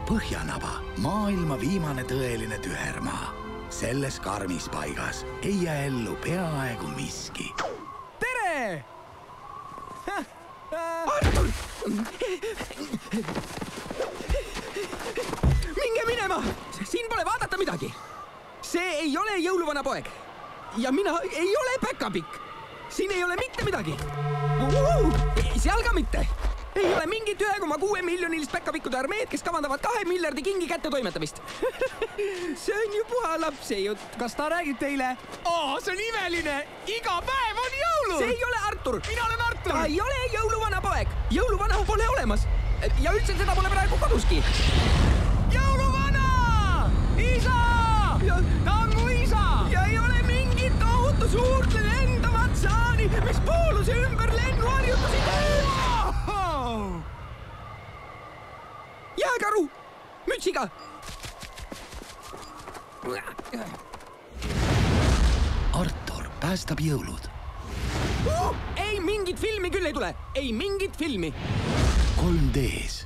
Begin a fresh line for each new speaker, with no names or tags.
Põhjanaba, maailma viimane tõeline tühermaa. Selles karmis paigas ei jää ellu peaaegu miski.
Tere!
Artur! Minge minema! Siin pole vaadata midagi. See ei ole jõuluvana poeg. Ja mina ei ole päkapikk. Siin ei ole mitte midagi. Seal ka mitte. Ei ole mingit 1,6 miljonilist päkapikkude armeed, kes kavandavad 2 miljardi kingi kätte toimetamist. See on ju puha lapse jutt.
Kas ta räägib teile?
See on imeline! Iga päev on jõulud! See ei ole Artur! Mina olen Artur! Ta ei ole jõuluvana poeg! Jõuluvana pole olemas! Ja üldse seda pole praegu koduski! Jõuluvana! Isa! Ta on mu isa! Ja ei ole mingit tohutu suurt lendavat saani, mis pooluse ümber lennuharjutusi teeb! Jääkaru! Mütsiga!
Artur päästab jõulud.
Ei mingit filmi küll ei tule! Ei mingit filmi!
3Ds